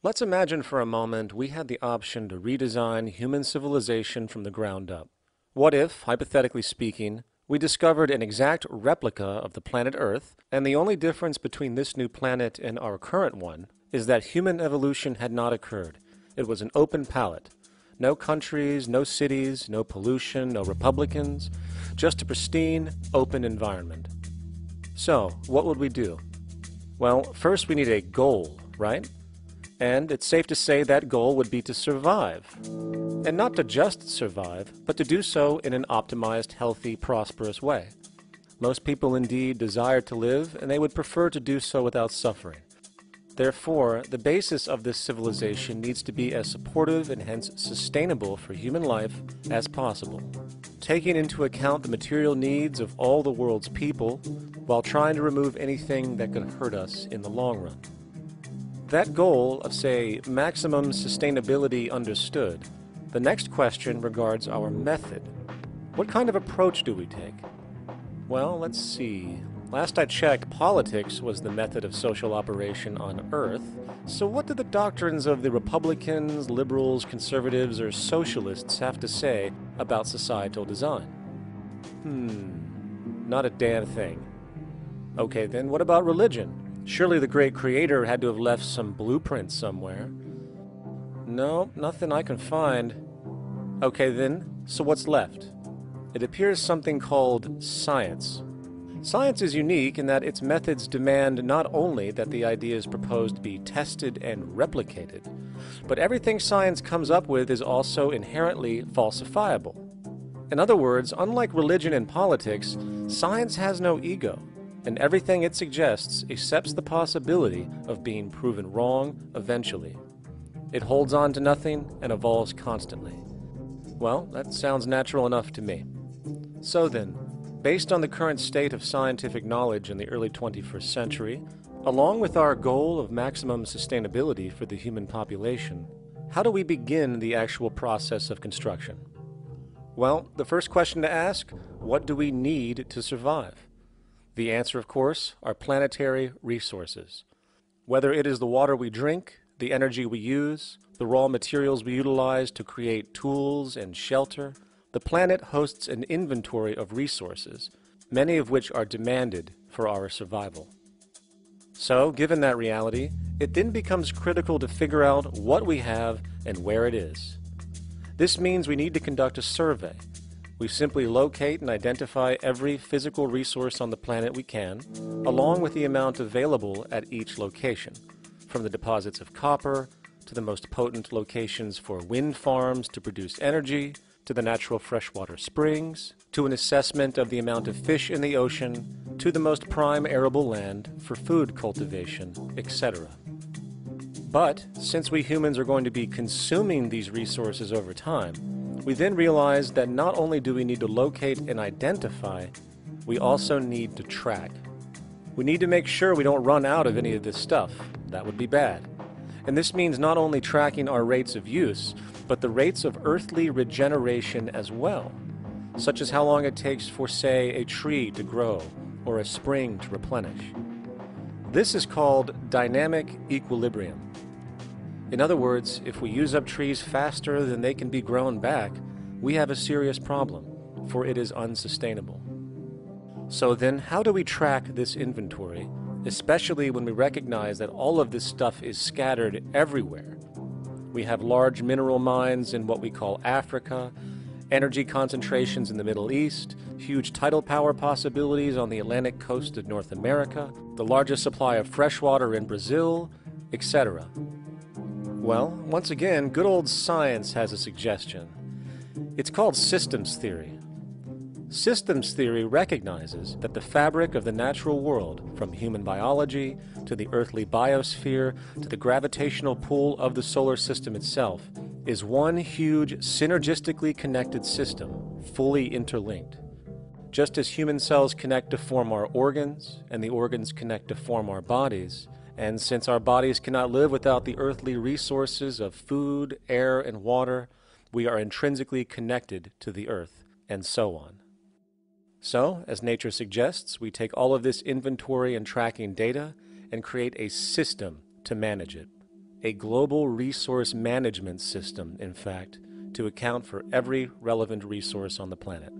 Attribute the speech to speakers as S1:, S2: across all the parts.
S1: Let's imagine for a moment we had the option to redesign human civilization from the ground up. What if, hypothetically speaking, we discovered an exact replica of the planet Earth, and the only difference between this new planet and our current one is that human evolution had not occurred. It was an open palette. No countries, no cities, no pollution, no Republicans, just a pristine, open environment. So, what would we do? Well, first we need a goal, right? And it's safe to say that goal would be to survive. And not to just survive, but to do so in an optimized, healthy, prosperous way. Most people indeed desire to live, and they would prefer to do so without suffering. Therefore, the basis of this civilization needs to be as supportive and hence sustainable for human life as possible, taking into account the material needs of all the world's people while trying to remove anything that could hurt us in the long run. That goal of, say, maximum sustainability understood, the next question regards our method. What kind of approach do we take? Well, let's see. Last I checked, politics was the method of social operation on Earth. So what do the doctrines of the Republicans, liberals, conservatives, or socialists have to say about societal design? Not a damn thing. Okay, then what about religion? Surely the great creator had to have left some blueprint somewhere. No, nothing I can find. Okay then, so what's left? It appears something called science. Science is unique in that its methods demand not only that the ideas proposed be tested and replicated, but everything science comes up with is also inherently falsifiable. In other words, unlike religion and politics, science has no ego, and everything it suggests accepts the possibility of being proven wrong eventually. It holds on to nothing and evolves constantly. Well, that sounds natural enough to me. So then, based on the current state of scientific knowledge in the early 21st century, along with our goal of maximum sustainability for the human population, how do we begin the actual process of construction? Well, the first question to ask, what do we need to survive? The answer, of course, are planetary resources. Whether it is the water we drink, the energy we use, the raw materials we utilize to create tools and shelter, the planet hosts an inventory of resources, many of which are demanded for our survival. So, given that reality, it then becomes critical to figure out what we have and where it is. This means we need to conduct a survey. We simply locate and identify every physical resource on the planet we can, along with the amount available at each location, from the deposits of copper, to the most potent locations for wind farms to produce energy, to the natural freshwater springs, to an assessment of the amount of fish in the ocean, to the most prime arable land for food cultivation, etc. But, since we humans are going to be consuming these resources over time, we then realize that not only do we need to locate and identify, we also need to track. We need to make sure we don't run out of any of this stuff. That would be bad. And this means not only tracking our rates of use, but the rates of earthly regeneration as well, such as how long it takes for, say, a tree to grow or a spring to replenish. This is called dynamic equilibrium. In other words, if we use up trees faster than they can be grown back, we have a serious problem, for it is unsustainable. So then, how do we track this inventory, especially when we recognize that all of this stuff is scattered everywhere? We have large mineral mines in what we call Africa, energy concentrations in the Middle East, huge tidal power possibilities on the Atlantic coast of North America, the largest supply of fresh water in Brazil, etc. Well, once again, good old science has a suggestion. It's called systems theory. Systems theory recognizes that the fabric of the natural world, from human biology to the earthly biosphere to the gravitational pull of the solar system itself, is one huge synergistically connected system, fully interlinked. Just as human cells connect to form our organs, and the organs connect to form our bodies, and since our bodies cannot live without the earthly resources of food, air, and water, we are intrinsically connected to the earth, and so on. So, as nature suggests, we take all of this inventory and tracking data and create a system to manage it. a global resource management system, in fact, to account for every relevant resource on the planet.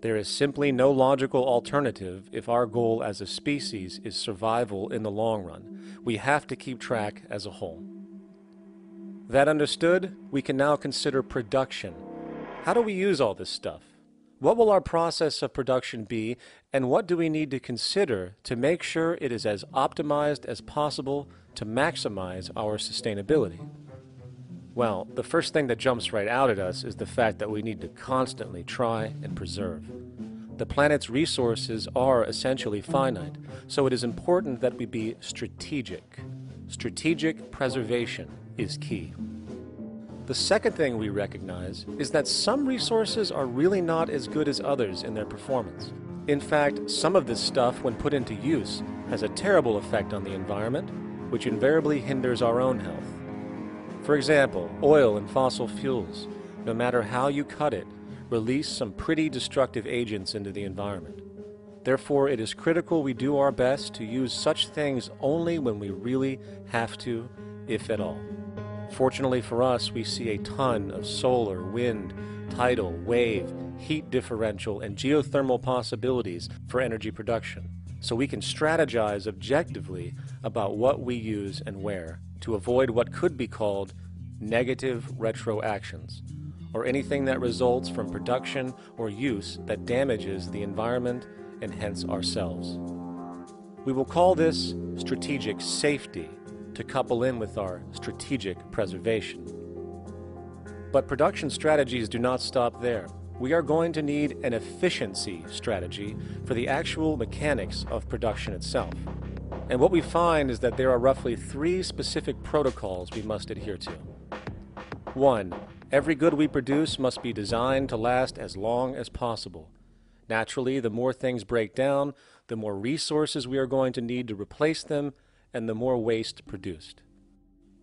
S1: There is simply no logical alternative if our goal as a species is survival in the long run. We have to keep track as a whole. That understood, we can now consider production. How do we use all this stuff? What will our process of production be, and what do we need to consider to make sure it is as optimized as possible to maximize our sustainability? Well, the first thing that jumps right out at us is the fact that we need to constantly try and preserve. The planet's resources are essentially finite, so it is important that we be strategic. Strategic preservation is key. The second thing we recognize is that some resources are really not as good as others in their performance. In fact, some of this stuff, when put into use, has a terrible effect on the environment, which invariably hinders our own health. For example, oil and fossil fuels, no matter how you cut it, release some pretty destructive agents into the environment. Therefore, it is critical we do our best to use such things only when we really have to, if at all. Fortunately for us, we see a ton of solar, wind, tidal, wave, heat differential, and geothermal possibilities for energy production, so we can strategize objectively about what we use and where to avoid what could be called negative retroactions, or anything that results from production or use that damages the environment and hence ourselves. We will call this strategic safety, to couple in with our strategic preservation. But production strategies do not stop there. We are going to need an efficiency strategy for the actual mechanics of production itself. And what we find is that there are roughly 3 specific protocols we must adhere to. 1. Every good we produce must be designed to last as long as possible. Naturally, the more things break down, the more resources we are going to need to replace them, and the more waste produced.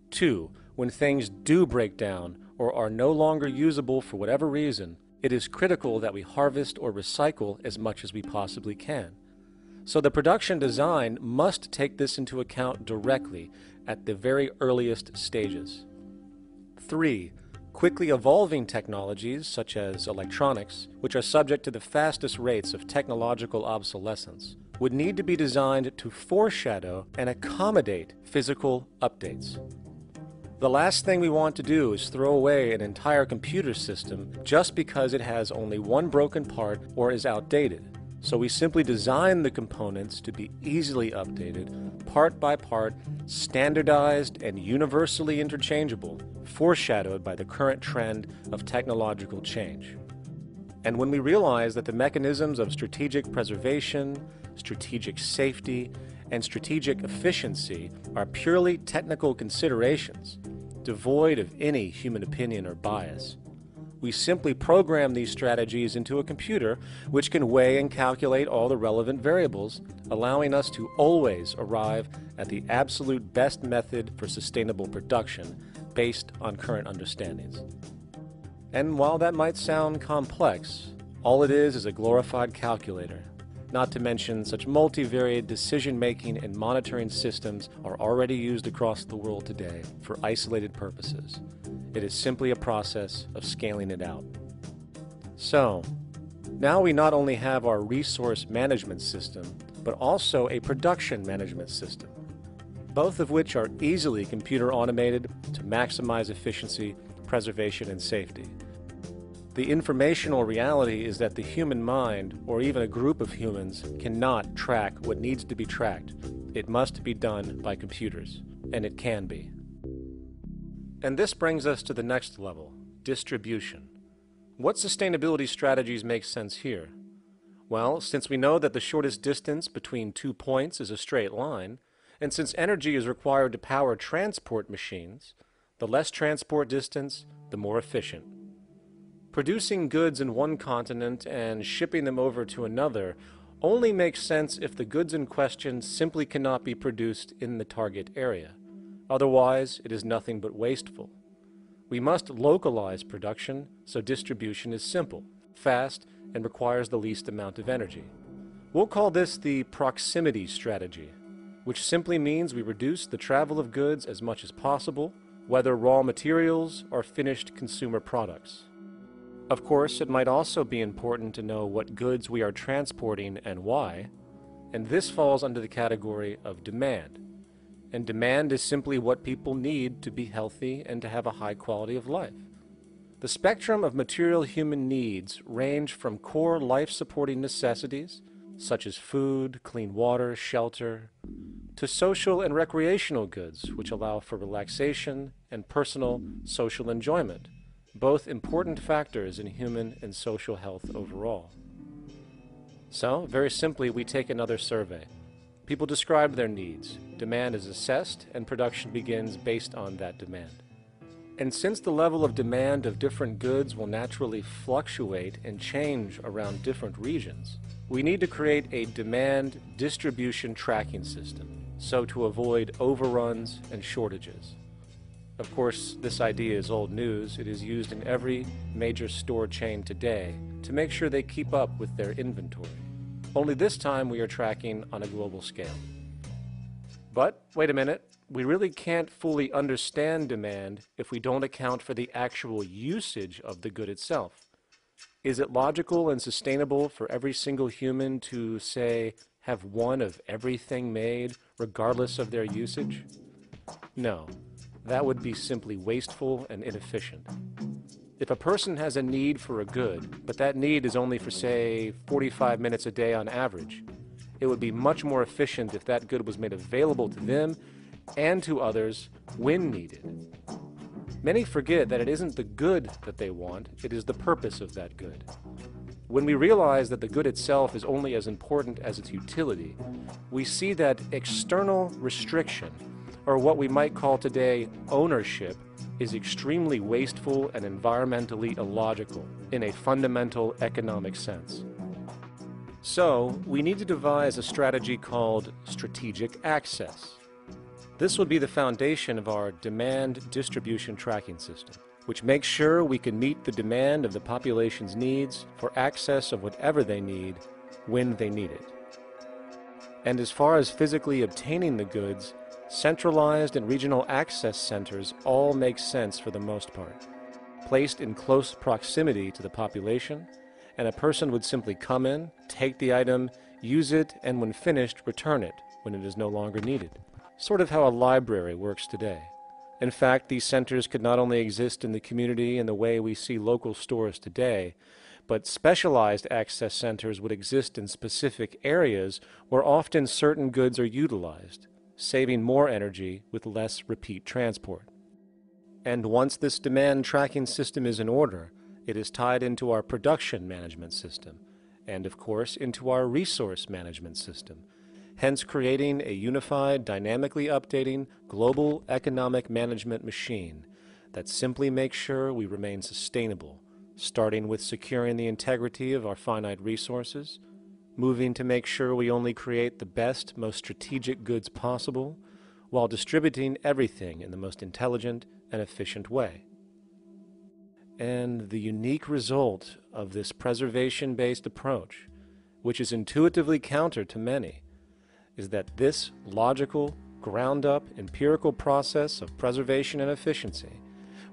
S1: 2. When things do break down or are no longer usable for whatever reason, it is critical that we harvest or recycle as much as we possibly can. So the production design must take this into account directly at the very earliest stages. 3. Quickly evolving technologies, such as electronics, which are subject to the fastest rates of technological obsolescence, would need to be designed to foreshadow and accommodate physical updates. The last thing we want to do is throw away an entire computer system just because it has only one broken part or is outdated. So we simply design the components to be easily updated, part by part, standardized and universally interchangeable, foreshadowed by the current trend of technological change. And when we realize that the mechanisms of strategic preservation, strategic safety, and strategic efficiency are purely technical considerations, devoid of any human opinion or bias, we simply program these strategies into a computer which can weigh and calculate all the relevant variables, allowing us to always arrive at the absolute best method for sustainable production based on current understandings. And while that might sound complex, all it is a glorified calculator. Not to mention, such multivariate decision-making and monitoring systems are already used across the world today for isolated purposes. It is simply a process of scaling it out. So, now we not only have our resource management system, but also a production management system, both of which are easily computer automated to maximize efficiency, preservation, and safety. The informational reality is that the human mind, or even a group of humans, cannot track what needs to be tracked. It must be done by computers, and it can be. And this brings us to the next level, distribution. What sustainability strategies make sense here? Well, since we know that the shortest distance between 2 points is a straight line, and since energy is required to power transport machines, the less transport distance, the more efficient. Producing goods in one continent and shipping them over to another only makes sense if the goods in question simply cannot be produced in the target area. Otherwise, it is nothing but wasteful. We must localize production so distribution is simple, fast, and requires the least amount of energy. We'll call this the proximity strategy. which simply means we reduce the travel of goods as much as possible, whether raw materials or finished consumer products. Of course, it might also be important to know what goods we are transporting and why, and this falls under the category of demand. And demand is simply what people need to be healthy and to have a high quality of life. The spectrum of material human needs range from core life-supporting necessities, such as food, clean water, shelter, to social and recreational goods, which allow for relaxation and personal social enjoyment, both important factors in human and social health overall. So, very simply, we take another survey. People describe their needs. Demand is assessed, and production begins based on that demand. And since the level of demand of different goods will naturally fluctuate and change around different regions, we need to create a demand distribution tracking system, so to avoid overruns and shortages. Of course, this idea is old news. It is used in every major store chain today to make sure they keep up with their inventory. Only this time we are tracking on a global scale. But, wait a minute, we really can't fully understand demand if we don't account for the actual usage of the good itself. Is it logical and sustainable for every single human to, say, have one of everything made, regardless of their usage? No, that would be simply wasteful and inefficient. If a person has a need for a good, but that need is only for, say, 45 minutes a day on average, it would be much more efficient if that good was made available to them and to others when needed. Many forget that it isn't the good that they want, it is the purpose of that good. When we realize that the good itself is only as important as its utility, we see that external restriction, or what we might call today ownership, is extremely wasteful and environmentally illogical in a fundamental economic sense. So, we need to devise a strategy called strategic access. This would be the foundation of our demand distribution tracking system, which makes sure we can meet the demand of the population's needs for access of whatever they need when they need it. And as far as physically obtaining the goods, centralized and regional access centers all make sense for the most part, placed in close proximity to the population, and a person would simply come in, take the item, use it, and when finished, return it when it is no longer needed. Sort of how a library works today. In fact, these centers could not only exist in the community in the way we see local stores today, but specialized access centers would exist in specific areas where often certain goods are utilized, saving more energy with less repeat transport. And once this demand tracking system is in order, it is tied into our production management system, and of course into our resource management system, hence creating a unified, dynamically updating, global economic management machine that simply makes sure we remain sustainable, starting with securing the integrity of our finite resources, moving to make sure we only create the best, most strategic goods possible, while distributing everything in the most intelligent and efficient way. And the unique result of this preservation-based approach, which is intuitively counter to many, is that this logical, ground-up, empirical process of preservation and efficiency,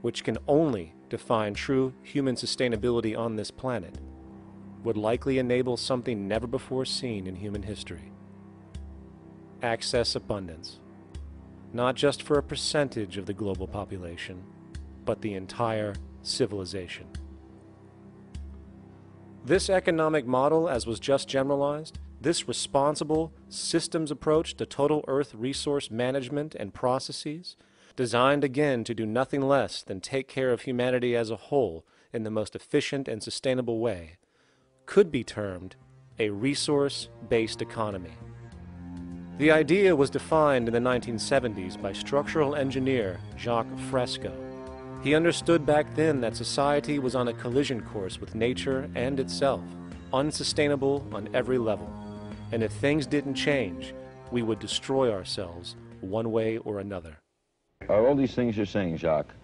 S1: which can only define true human sustainability on this planet, would likely enable something never before seen in human history. Access abundance, not just for a percentage of the global population, but the entire civilization. This economic model, as was just generalized, this responsible systems approach to total Earth resource management and processes, designed again to do nothing less than take care of humanity as a whole in the most efficient and sustainable way, could be termed a resource-based economy. The idea was defined in the 1970s by structural engineer Jacques Fresco. He understood back then that society was on a collision course with nature and itself, unsustainable on every level. And if things didn't change, we would destroy ourselves one way or another.
S2: All these things you're saying, Jacques,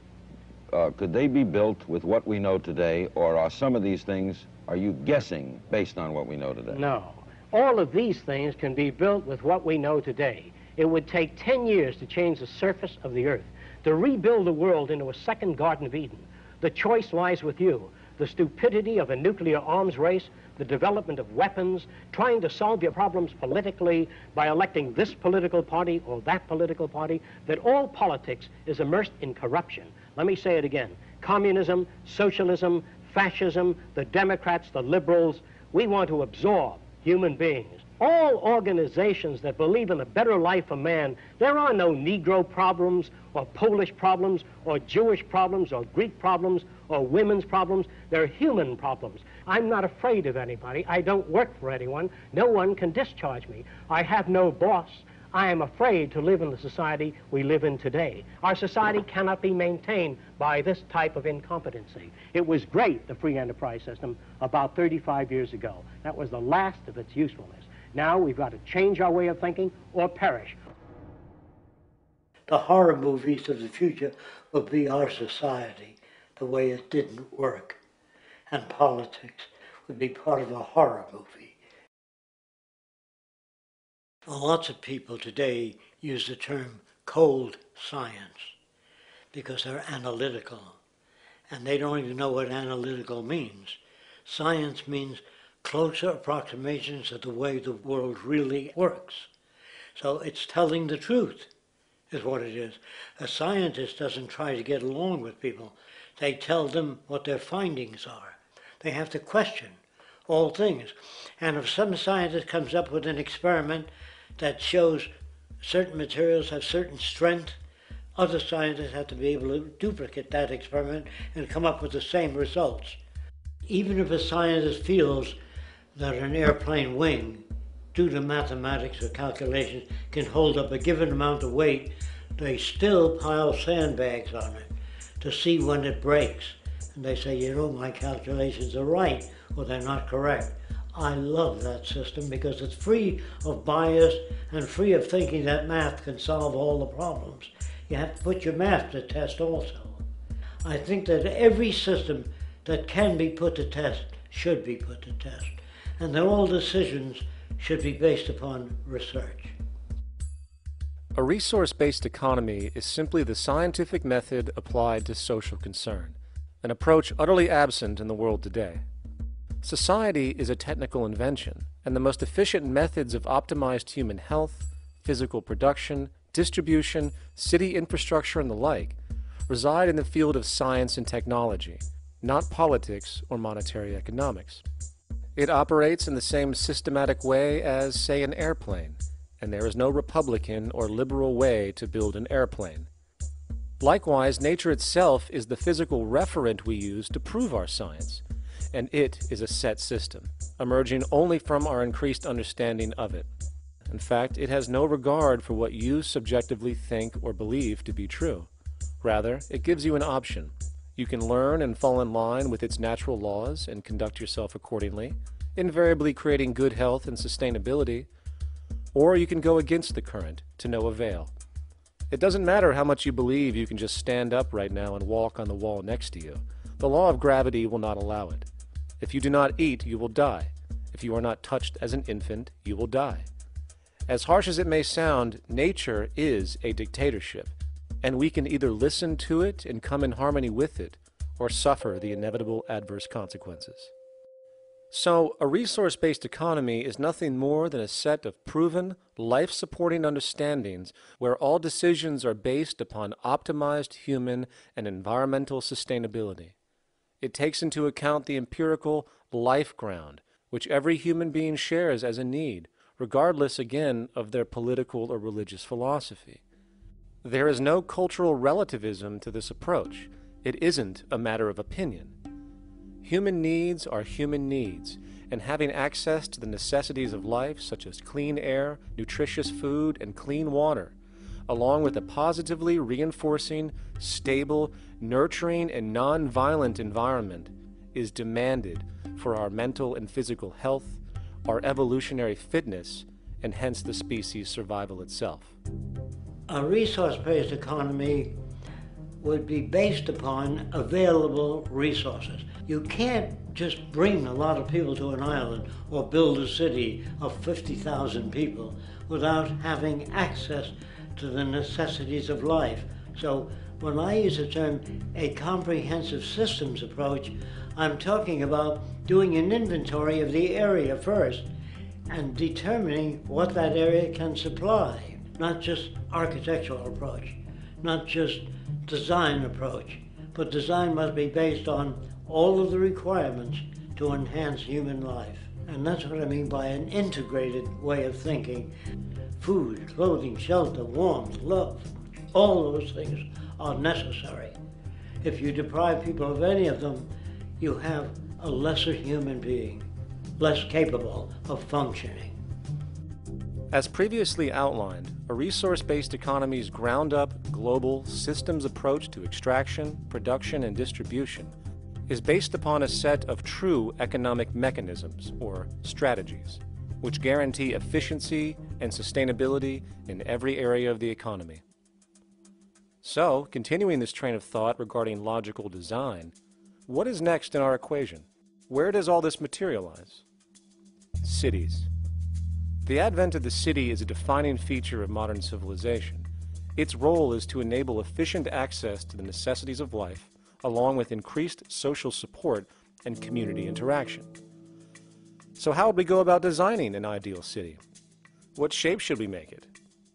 S2: could they be built with what we know today, or are some of these things, are you guessing based on what we know today?
S3: No. All of these things can be built with what we know today. It would take 10 years to change the surface of the earth, to rebuild the world into a second Garden of Eden. The choice lies with you. The stupidity of a nuclear arms race, the development of weapons, trying to solve your problems politically by electing this political party or that political party, that all politics is immersed in corruption. Let me say it again. Communism, socialism, fascism, the Democrats, the liberals, we want to absorb human beings. All organizations that believe in a better life for man, there are no Negro problems or Polish problems or Jewish problems or Greek problems or women's problems. They're human problems. I'm not afraid of anybody. I don't work for anyone. No one can discharge me. I have no boss. I am afraid to live in the society we live in today. Our society cannot be maintained by this type of incompetency. It was great, the free enterprise system, about 35 years ago. That was the last of its usefulness. Now we've got to change our way of thinking or perish.
S4: The horror movies of the future will be our society, the way it didn't work. And politics would be part of a horror movie. Lots of people today use the term cold science because they're analytical. And they don't even know what analytical means. Science means closer approximations of the way the world really works. So it's telling the truth, is what it is. A scientist doesn't try to get along with people. They tell them what their findings are. They have to question all things. And if some scientist comes up with an experiment that shows certain materials have certain strength, other scientists have to be able to duplicate that experiment and come up with the same results. Even if a scientist feels that an airplane wing, due to mathematics or calculations, can hold up a given amount of weight, they still pile sandbags on it to see when it breaks. And they say, you know, my calculations are right, or they're not correct. I love that system because it's free of bias and free of thinking that math can solve all the problems. You have to put your math to test also. I think that every system that can be put to test should be put to test, and that all decisions should be based upon research.
S1: A resource-based economy is simply the scientific method applied to social concern, an approach utterly absent in the world today. Society is a technical invention, and the most efficient methods of optimized human health, physical production, distribution, city infrastructure, and the like reside in the field of science and technology, not politics or monetary economics. It operates in the same systematic way as, say, an airplane, and there is no Republican or liberal way to build an airplane. Likewise, nature itself is the physical referent we use to prove our science, and it is a set system, emerging only from our increased understanding of it. In fact, it has no regard for what you subjectively think or believe to be true. Rather, it gives you an option. You can learn and fall in line with its natural laws and conduct yourself accordingly, invariably creating good health and sustainability, or you can go against the current to no avail. It doesn't matter how much you believe you can just stand up right now and walk on the wall next to you. The law of gravity will not allow it. If you do not eat, you will die. If you are not touched as an infant, you will die. As harsh as it may sound, nature is a dictatorship, and we can either listen to it and come in harmony with it, or suffer the inevitable adverse consequences. So, a resource-based economy is nothing more than a set of proven, life-supporting understandings where all decisions are based upon optimized human and environmental sustainability. It takes into account the empirical life ground, which every human being shares as a need, regardless, again, of their political or religious philosophy. There is no cultural relativism to this approach. It isn't a matter of opinion. Human needs are human needs, and having access to the necessities of life, such as clean air, nutritious food, and clean water, along with a positively reinforcing, stable, nurturing, and non-violent environment, is demanded for our mental and physical health, our evolutionary fitness, and hence the species' survival itself.
S4: A resource-based economy would be based upon available resources. You can't just bring a lot of people to an island or build a city of 50,000 people without having access to the necessities of life. So when I use the term a comprehensive systems approach, I'm talking about doing an inventory of the area first and determining what that area can supply, not just architectural approach, not just design approach, but design must be based on all of the requirements to enhance human life. And that's what I mean by an integrated way of thinking. Food, clothing, shelter, warmth, love, all those things are necessary. If you deprive people of any of them, you have a lesser human being, less capable of functioning.
S1: As previously outlined, a resource-based economy's ground-up, global, systems approach to extraction, production, and distribution is based upon a set of true economic mechanisms, or strategies, which guarantee efficiency and sustainability in every area of the economy. So, continuing this train of thought regarding logical design, what is next in our equation? Where does all this materialize? Cities. The advent of the city is a defining feature of modern civilization. Its role is to enable efficient access to the necessities of life, along with increased social support and community interaction. So how would we go about designing an ideal city? What shape should we make it?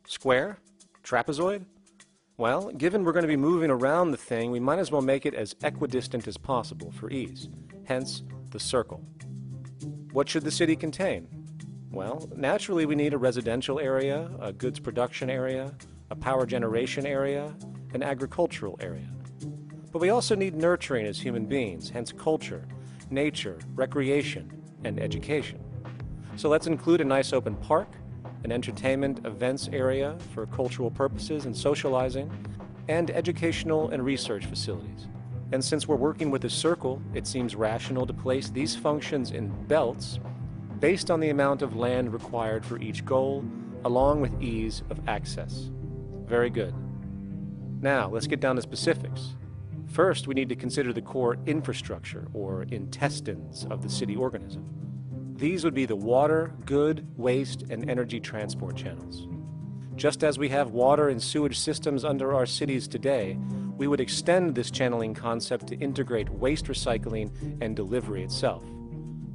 S1: Square? Trapezoid? Well, given we're going to be moving around the thing, we might as well make it as equidistant as possible for ease, hence the circle. What should the city contain? Well, naturally we need a residential area, a goods production area, a power generation area, an agricultural area. But we also need nurturing as human beings, hence culture, nature, recreation, and education. So let's include a nice open park, an entertainment events area for cultural purposes and socializing, and educational and research facilities. And since we're working with a circle, it seems rational to place these functions in belts based on the amount of land required for each goal, along with ease of access. Very good. Now, let's get down to specifics. First, we need to consider the core infrastructure, or intestines, of the city organism. These would be the water, good, waste, and energy transport channels. Just as we have water and sewage systems under our cities today, we would extend this channeling concept to integrate waste recycling and delivery itself.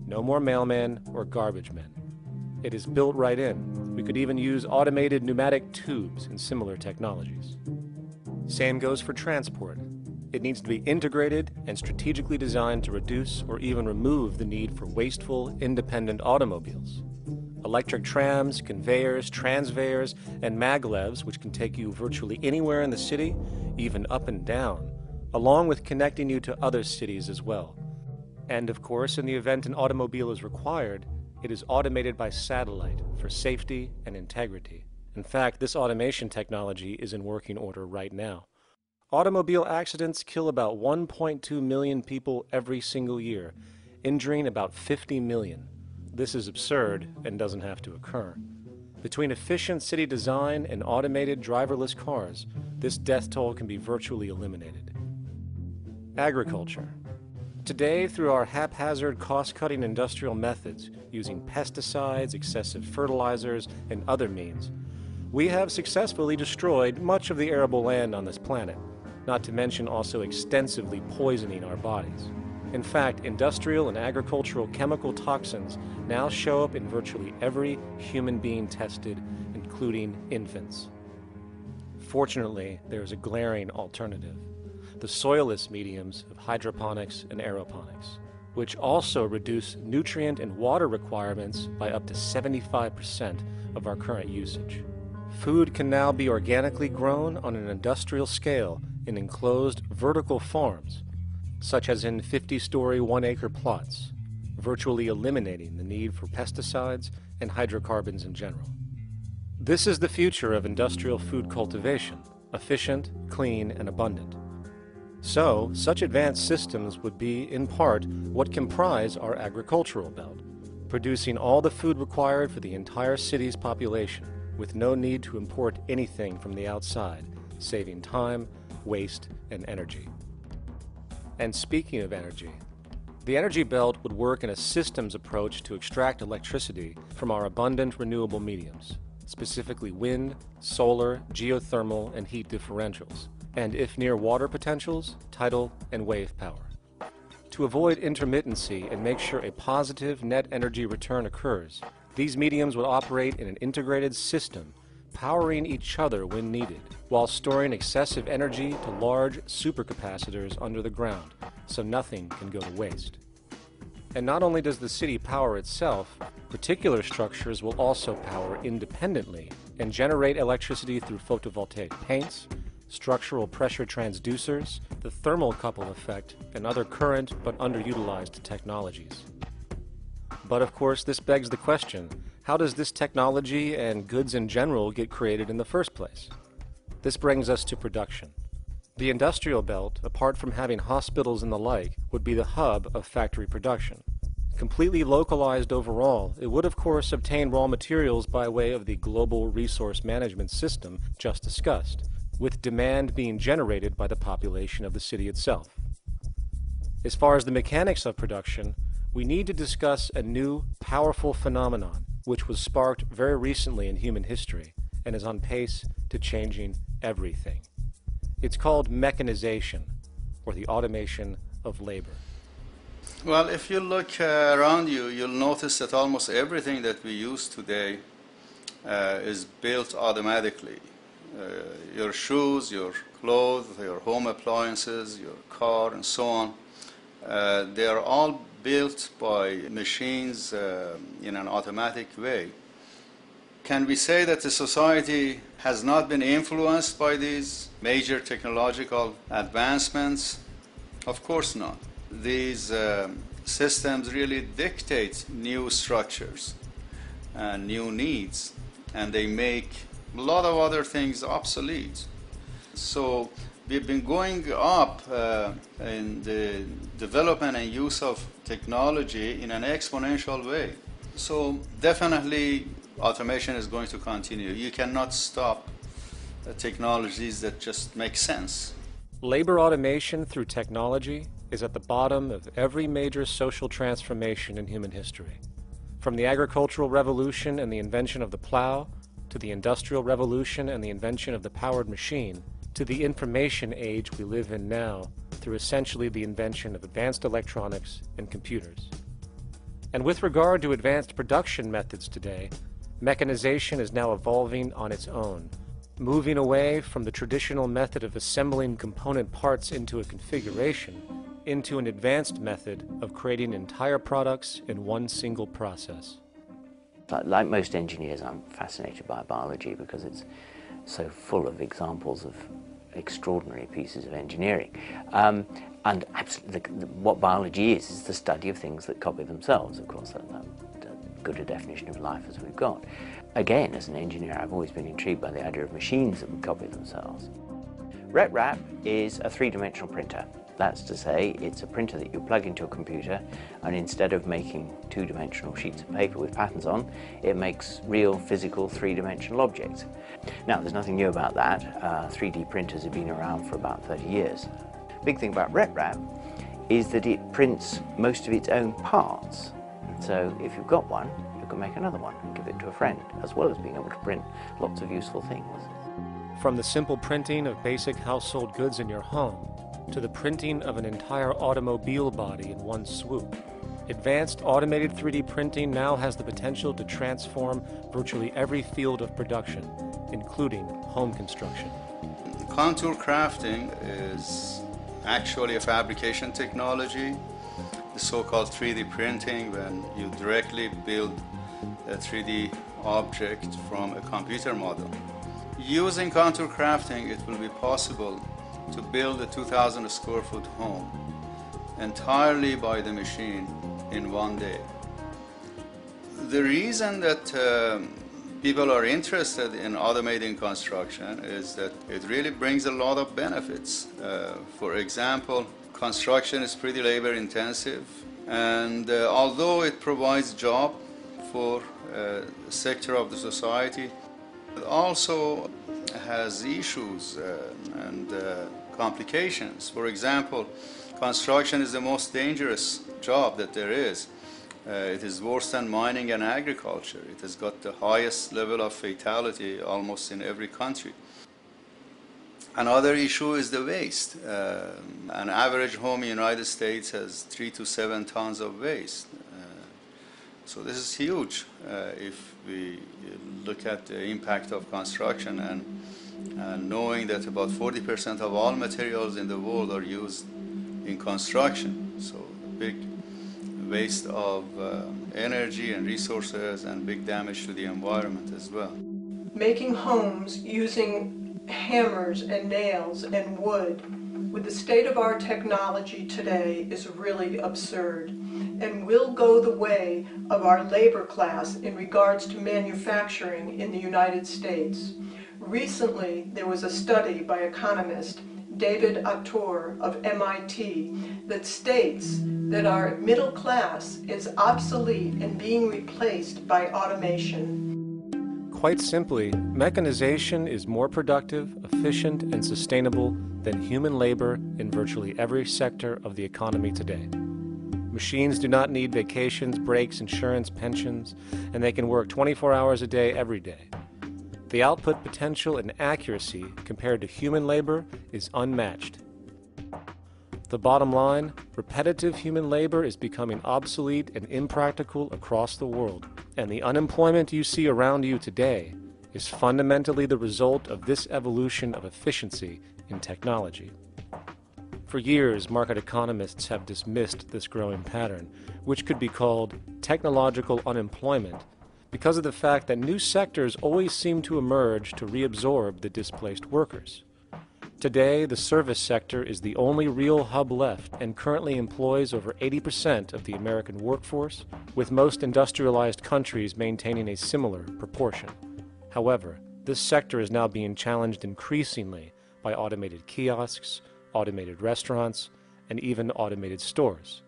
S1: No more mailmen or garbage men. It is built right in. We could even use automated pneumatic tubes and similar technologies. Same goes for transport. It needs to be integrated and strategically designed to reduce or even remove the need for wasteful, independent automobiles. Electric trams, conveyors, transveyors, and maglevs, which can take you virtually anywhere in the city, even up and down, along with connecting you to other cities as well. And of course, in the event an automobile is required, it is automated by satellite for safety and integrity. In fact, this automation technology is in working order right now. Automobile accidents kill about 1.2 million people every single year, injuring about 50 million. This is absurd and doesn't have to occur. Between efficient city design and automated driverless cars, this death toll can be virtually eliminated. Agriculture. Today, through our haphazard, cost-cutting industrial methods, using pesticides, excessive fertilizers, and other means, we have successfully destroyed much of the arable land on this planet, not to mention also extensively poisoning our bodies. In fact, industrial and agricultural chemical toxins now show up in virtually every human being tested, including infants. Fortunately, there is a glaring alternative: the soilless mediums of hydroponics and aeroponics, which also reduce nutrient and water requirements by up to 75% of our current usage. Food can now be organically grown on an industrial scale in enclosed vertical farms, such as in 50-story 1-acre plots, virtually eliminating the need for pesticides and hydrocarbons in general. This is the future of industrial food cultivation: efficient, clean, and abundant. So, such advanced systems would be, in part, what comprise our agricultural belt, producing all the food required for the entire city's population, with no need to import anything from the outside, saving time, waste, and energy. And speaking of energy, the energy belt would work in a systems approach to extract electricity from our abundant renewable mediums, specifically wind, solar, geothermal, and heat differentials, and if near water potentials, tidal and wave power. To avoid intermittency and make sure a positive net energy return occurs, these mediums will operate in an integrated system, powering each other when needed, while storing excessive energy to large supercapacitors under the ground, so nothing can go to waste. And not only does the city power itself, particular structures will also power independently and generate electricity through photovoltaic paints, structural pressure transducers, the thermocouple effect, and other current but underutilized technologies. But of course, this begs the question, how does this technology and goods in general get created in the first place? This brings us to production. The industrial belt, apart from having hospitals and the like, would be the hub of factory production. Completely localized overall, it would of course obtain raw materials by way of the global resource management system just discussed, with demand being generated by the population of the city itself. As far as the mechanics of production, we need to discuss a new, powerful phenomenon which was sparked very recently in human history and is on pace to changing everything. It's called mechanization, or the automation of labor.
S5: Well, if you look around you, you'll notice that almost everything that we use today is built automatically. Your shoes, your clothes, your home appliances, your car, and so on, they are all built by machines in an automatic way. Can we say that the society has not been influenced by these major technological advancements? Of course not. These systems really dictate new structures and new needs, and they make a lot of other things obsolete. So we've been going up in the development and use of technology in an exponential way. So definitely automation is going to continue. You cannot stop technologies that just make sense.
S1: Labor automation through technology is at the bottom of every major social transformation in human history. From the agricultural revolution and the invention of the plow, to the industrial revolution and the invention of the powered machine, to the information age we live in now through essentially the invention of advanced electronics and computers. And with regard to advanced production methods today, mechanization is now evolving on its own, moving away from the traditional method of assembling component parts into a configuration into an advanced method of creating entire products in one single process.
S6: Like most engineers, I'm fascinated by biology because it's so full of examples of extraordinary pieces of engineering. And absolutely, what biology is the study of things that copy themselves. Of course, that's good a definition of life as we've got. Again, as an engineer, I've always been intrigued by the idea of machines that would copy themselves. RepRap is a three-dimensional printer. That's to say, it's a printer that you plug into a computer, and instead of making two-dimensional sheets of paper with patterns on, it makes real, physical, three-dimensional objects. Now, there's nothing new about that. 3D printers have been around for about 30 years. Big thing about RepRap is that it prints most of its own parts. So if you've got one, you can make another one and give it to a friend, as well as being able to print lots of useful things.
S1: From the simple printing of basic household goods in your home, to the printing of an entire automobile body in one swoop, advanced automated 3D printing now has the potential to transform virtually every field of production, including home construction.
S5: Contour crafting is actually a fabrication technology, the so-called 3D printing, when you directly build a 3D object from a computer model. Using contour crafting, it will be possible to build a 2,000 square foot home entirely by the machine in one day. The reason that people are interested in automating construction is that it really brings a lot of benefits. For example, construction is pretty labor intensive, and although it provides job for a sector of the society, it also has issues and complications. For example, construction is the most dangerous job that there is. It is worse than mining and agriculture. It has got the highest level of fatality almost in every country. Another issue is the waste. An average home in the United States has 3 to 7 tons of waste. So this is huge if we look at the impact of construction and knowing that about 40% of all materials in the world are used in construction. So big waste of energy and resources and big damage to the environment as well.
S7: Making homes using hammers and nails and wood with the state of our technology today is really absurd and will go the way of our labor class in regards to manufacturing in the United States. Recently, there was a study by economist David Autor of MIT that states that our middle class is obsolete and being replaced by automation.
S1: Quite simply, mechanization is more productive, efficient, and sustainable than human labor in virtually every sector of the economy today. Machines do not need vacations, breaks, insurance, pensions, and they can work 24 hours a day every day. The output potential and accuracy compared to human labor is unmatched. The bottom line, repetitive human labor is becoming obsolete and impractical across the world, and the unemployment you see around you today is fundamentally the result of this evolution of efficiency in technology. For years, market economists have dismissed this growing pattern, which could be called technological unemployment, because of the fact that new sectors always seem to emerge to reabsorb the displaced workers. Today, the service sector is the only real hub left and currently employs over 80% of the American workforce, with most industrialized countries maintaining a similar proportion. However, this sector is now being challenged increasingly by automated kiosks, automated restaurants, and even automated stores.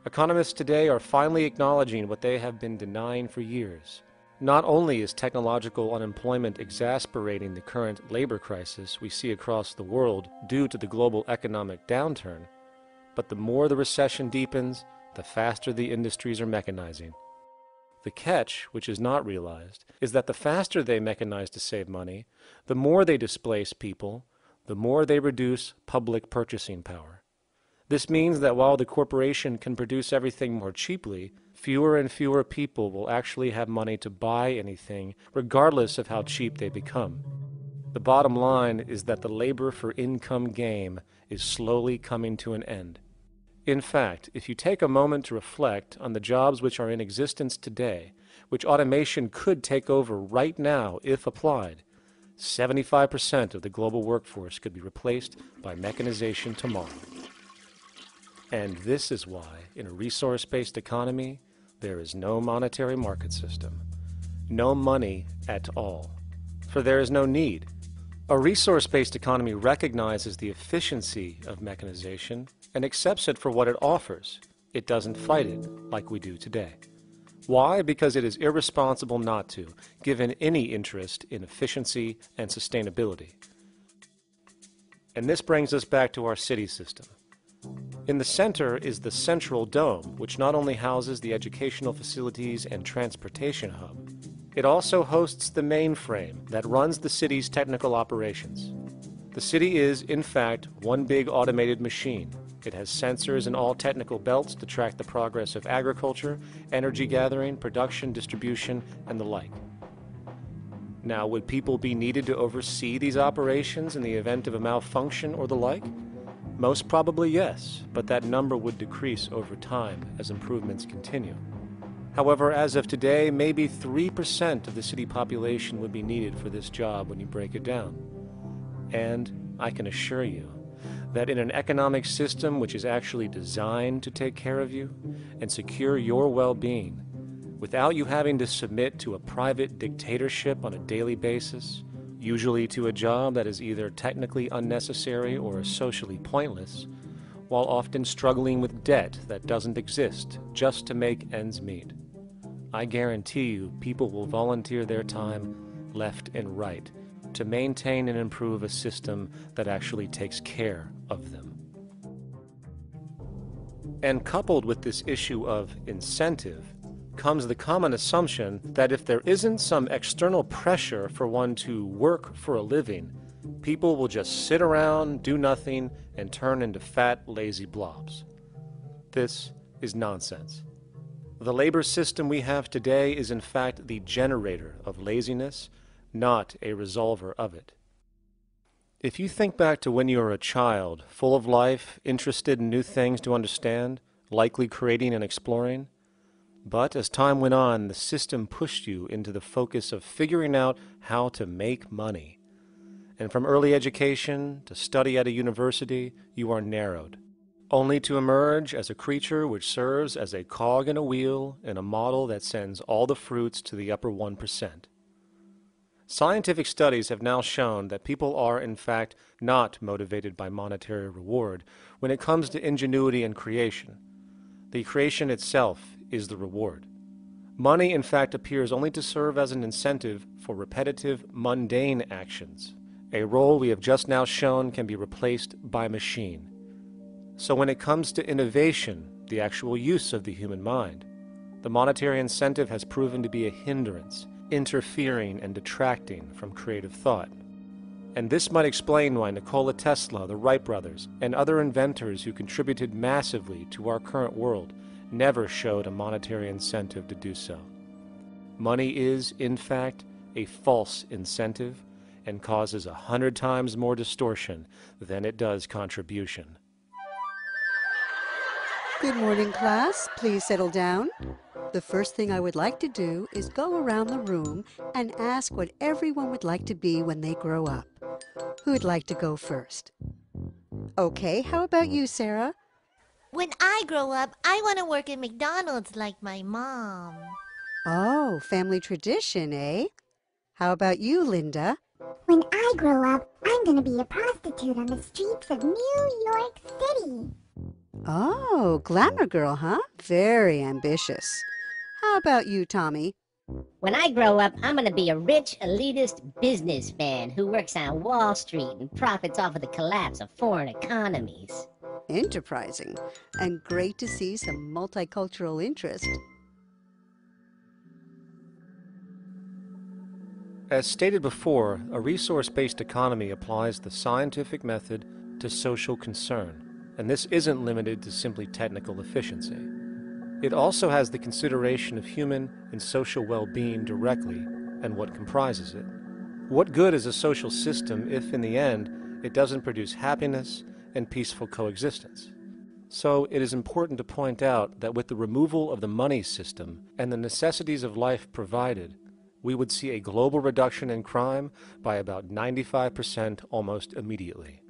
S1: Economists today are finally acknowledging what they have been denying for years. Not only is technological unemployment exasperating the current labor crisis we see across the world due to the global economic downturn, but the more the recession deepens, the faster the industries are mechanizing. The catch, which is not realized, is that the faster they mechanize to save money, the more they displace people, the more they reduce public purchasing power. This means that while the corporation can produce everything more cheaply, fewer and fewer people will actually have money to buy anything, regardless of how cheap they become. The bottom line is that the labor for income game is slowly coming to an end. In fact, if you take a moment to reflect on the jobs which are in existence today, which automation could take over right now if applied, 75% of the global workforce could be replaced by mechanization tomorrow. And this is why, in a resource-based economy, there is no monetary market system, no money at all, for there is no need. A resource-based economy recognizes the efficiency of mechanization and accepts it for what it offers. It doesn't fight it like we do today. Why? Because it is irresponsible not to, given any interest in efficiency and sustainability. And this brings us back to our city system. In the center is the central dome, which not only houses the educational facilities and transportation hub, it also hosts the mainframe that runs the city's technical operations. The city is, in fact, one big automated machine. It has sensors in all technical belts to track the progress of agriculture, energy gathering, production, distribution, and the like. Now, would people be needed to oversee these operations in the event of a malfunction or the like? Most probably yes, but that number would decrease over time as improvements continue. However, as of today, maybe 3% of the city population would be needed for this job when you break it down. And I can assure you that in an economic system which is actually designed to take care of you and secure your well-being, without you having to submit to a private dictatorship on a daily basis, usually to a job that is either technically unnecessary or socially pointless, while often struggling with debt that doesn't exist just to make ends meet. I guarantee you people will volunteer their time left and right to maintain and improve a system that actually takes care of them. And coupled with this issue of incentive comes the common assumption that if there isn't some external pressure for one to work for a living, people will just sit around, do nothing, and turn into fat, lazy blobs. This is nonsense. The labor system we have today is in fact the generator of laziness, not a resolver of it. If you think back to when you were a child, full of life, interested in new things to understand, likely creating and exploring, but as time went on, the system pushed you into the focus of figuring out how to make money. And from early education to study at a university, you are narrowed, only to emerge as a creature which serves as a cog in a wheel in a model that sends all the fruits to the upper 1%. Scientific studies have now shown that people are, in fact, not motivated by monetary reward when it comes to ingenuity and creation. The creation itself is the reward. Money, in fact, appears only to serve as an incentive for repetitive, mundane actions, a role we have just now shown can be replaced by machine. So when it comes to innovation, the actual use of the human mind, the monetary incentive has proven to be a hindrance, interfering and detracting from creative thought. And this might explain why Nikola Tesla, the Wright brothers, and other inventors who contributed massively to our current world never showed a monetary incentive to do so. Money is, in fact, a false incentive and causes 100 times more distortion than it does contribution.
S8: Good morning, class. Please settle down. The first thing I would like to do is go around the room and ask what everyone would like to be when they grow up. Who'd like to go first? Okay, how about you, Sarah?
S9: When I grow up, I want to work at McDonald's like my mom.
S8: Oh, family tradition, eh? How about you, Linda?
S10: When I grow up, I'm going to be a prostitute on the streets of New York City.
S8: Oh, glamour girl, huh? Very ambitious. How about you, Tommy?
S11: When I grow up, I'm going to be a rich, elitist businessman who works on Wall Street and profits off of the collapse of foreign economies.
S8: Enterprising, and great to see some multicultural interest.
S1: As stated before, a resource-based economy applies the scientific method to social concern, and this isn't limited to simply technical efficiency. It also has the consideration of human and social well-being directly and what comprises it. What good is a social system if, in the end, it doesn't produce happiness and peaceful coexistence? So it is important to point out that with the removal of the money system and the necessities of life provided, we would see a global reduction in crime by about 95% almost immediately,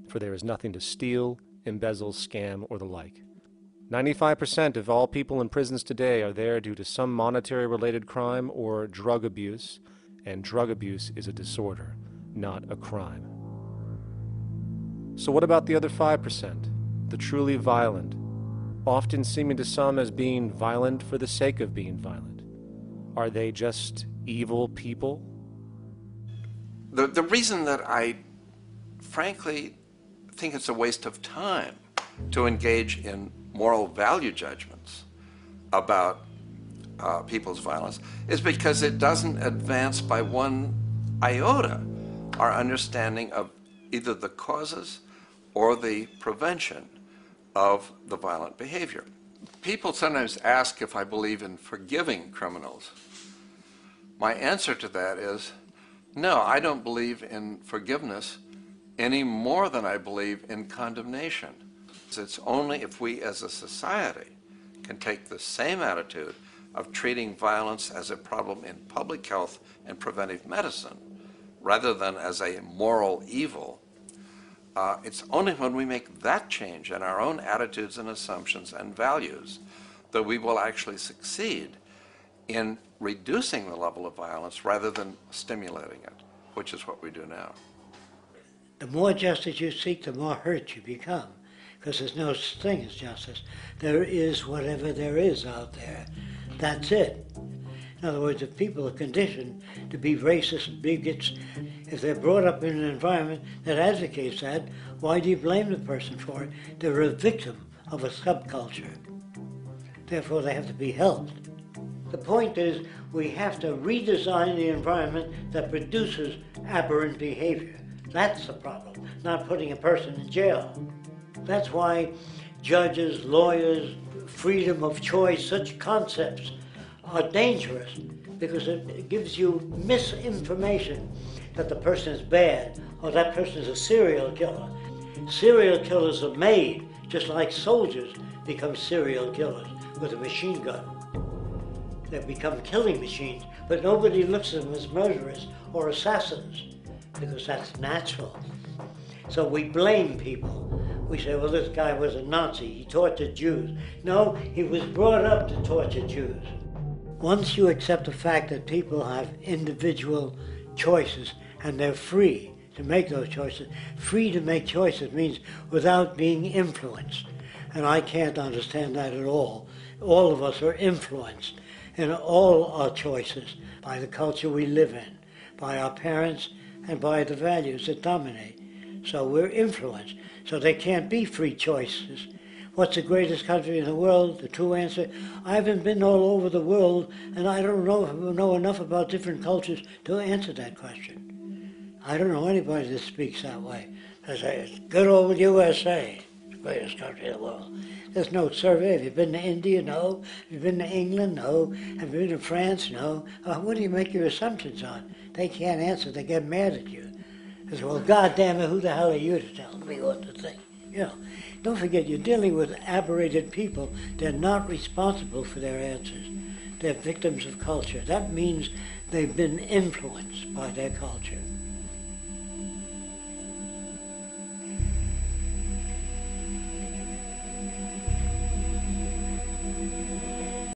S1: for there is nothing to steal, embezzle, scam, or the like. 95% of all people in prisons today are there due to some monetary-related crime or drug abuse, and drug abuse is a disorder, not a crime. So what about the other 5%, the truly violent, often seeming to some as being violent for the sake of being violent? Are they just evil people?
S12: The reason that I frankly think it's a waste of time to engage in moral value judgments about people's violence is because it doesn't advance by one iota our understanding of either the causes or the prevention of the violent behavior. People sometimes ask if I believe in forgiving criminals. My answer to that is, no, I don't believe in forgiveness any more than I believe in condemnation. It's only if we as a society can take the same attitude of treating violence as a problem in public health and preventive medicine rather than as a moral evil. It's only when we make that change in our own attitudes and assumptions and values that we will actually succeed in reducing the level of violence rather than stimulating it, which is what we do now.
S4: The more justice you seek, the more hurt you become, because there's no such thing as justice. There is whatever there is out there. That's it. In other words, if people are conditioned to be racist bigots, if they're brought up in an environment that advocates that, why do you blame the person for it? They're a victim of a subculture. Therefore, they have to be helped. The point is, we have to redesign the environment that produces aberrant behavior. That's the problem, not putting a person in jail. That's why judges, lawyers, freedom of choice, such concepts are dangerous, because it gives you misinformation that the person is bad or that person is a serial killer. Serial killers are made, just like soldiers become serial killers with a machine gun. They become killing machines, but nobody looks at them as murderers or assassins, because that's natural. So we blame people. We say, well, this guy was a Nazi, he tortured Jews. No, he was brought up to torture Jews. Once you accept the fact that people have individual choices and they're free to make those choices, free to make choices means without being influenced. And I can't understand that at all. All of us are influenced in all our choices by the culture we live in, by our parents, and by the values that dominate. So we're influenced. So there can't be free choices. What's the greatest country in the world? The true answer, I haven't been all over the world, and I don't know enough about different cultures to answer that question. I don't know anybody that speaks that way. They say, it's good old USA, the greatest country in the world. There's no survey. Have you been to India? No. Have you been to England? No. Have you been to France? No. What do you make your assumptions on? They can't answer. They get mad at you. They say, well, goddamn it, who the hell are you to tell me what to think? You know, don't forget, you're dealing with aberrated people. They're not responsible for their answers. They're victims of culture. That means they've been influenced by their culture.